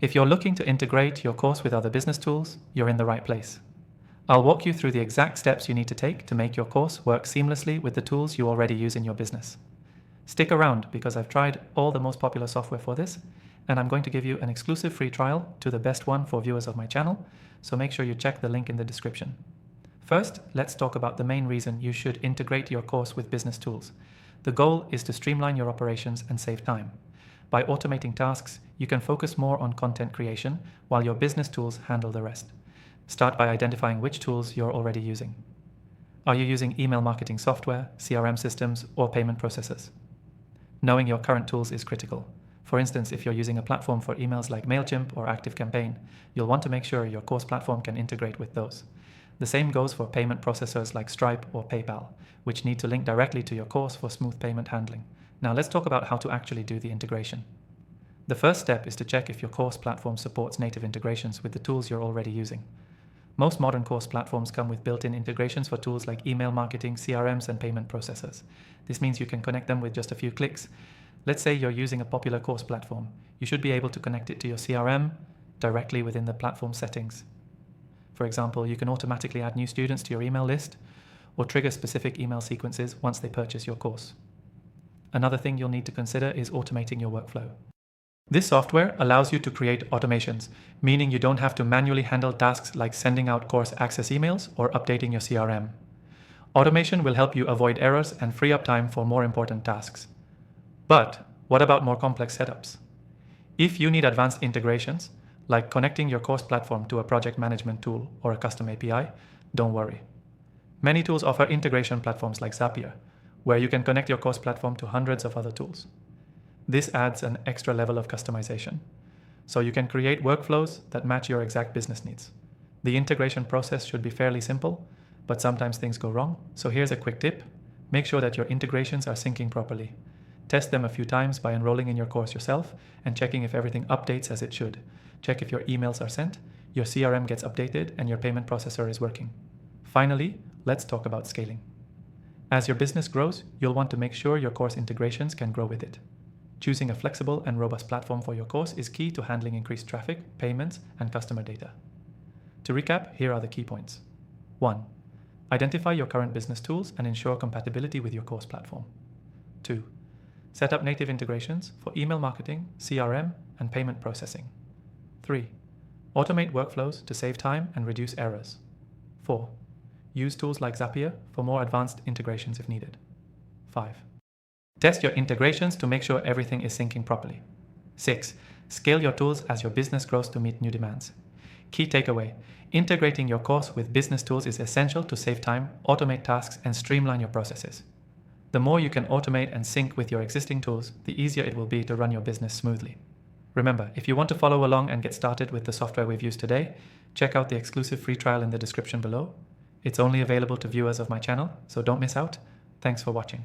If you're looking to integrate your course with other business tools, you're in the right place. I'll walk you through the exact steps you need to take to make your course work seamlessly with the tools you already use in your business. Stick around because I've tried all the most popular software for this, and I'm going to give you an exclusive free trial to the best one for viewers of my channel, so make sure you check the link in the description. First, let's talk about the main reason you should integrate your course with business tools. The goal is to streamline your operations and save time. By automating tasks, you can focus more on content creation while your business tools handle the rest. Start by identifying which tools you're already using. Are you using email marketing software, CRM systems, or payment processors? Knowing your current tools is critical. For instance, if you're using a platform for emails like MailChimp or ActiveCampaign, you'll want to make sure your course platform can integrate with those. The same goes for payment processors like Stripe or PayPal, which need to link directly to your course for smooth payment handling. Now let's talk about how to actually do the integration. The first step is to check if your course platform supports native integrations with the tools you're already using. Most modern course platforms come with built-in integrations for tools like email marketing, CRMs, and payment processors. This means you can connect them with just a few clicks. Let's say you're using a popular course platform. You should be able to connect it to your CRM directly within the platform settings. For example, you can automatically add new students to your email list or trigger specific email sequences once they purchase your course. Another thing you'll need to consider is automating your workflow. This software allows you to create automations, meaning you don't have to manually handle tasks like sending out course access emails or updating your CRM. Automation will help you avoid errors and free up time for more important tasks. But what about more complex setups? If you need advanced integrations, like connecting your course platform to a project management tool or a custom API, don't worry. Many tools offer integration platforms like Zapier, where you can connect your course platform to hundreds of other tools. This adds an extra level of customization, so you can create workflows that match your exact business needs. The integration process should be fairly simple, but sometimes things go wrong, so here's a quick tip. Make sure that your integrations are syncing properly. Test them a few times by enrolling in your course yourself and checking if everything updates as it should. Check if your emails are sent, your CRM gets updated, and your payment processor is working. Finally, let's talk about scaling. As your business grows, you'll want to make sure your course integrations can grow with it. Choosing a flexible and robust platform for your course is key to handling increased traffic, payments, and customer data. To recap, here are the key points. 1. Identify your current business tools and ensure compatibility with your course platform. 2. Set up native integrations for email marketing, CRM, and payment processing. 3. Automate workflows to save time and reduce errors. 4. Use tools like Zapier for more advanced integrations if needed. 5. Test your integrations to make sure everything is syncing properly. 6. Scale your tools as your business grows to meet new demands. Key takeaway: integrating your course with business tools is essential to save time, automate tasks, and streamline your processes. The more you can automate and sync with your existing tools, the easier it will be to run your business smoothly. Remember, if you want to follow along and get started with the software we've used today, check out the exclusive free trial in the description below. It's only available to viewers of my channel, so don't miss out. Thanks for watching.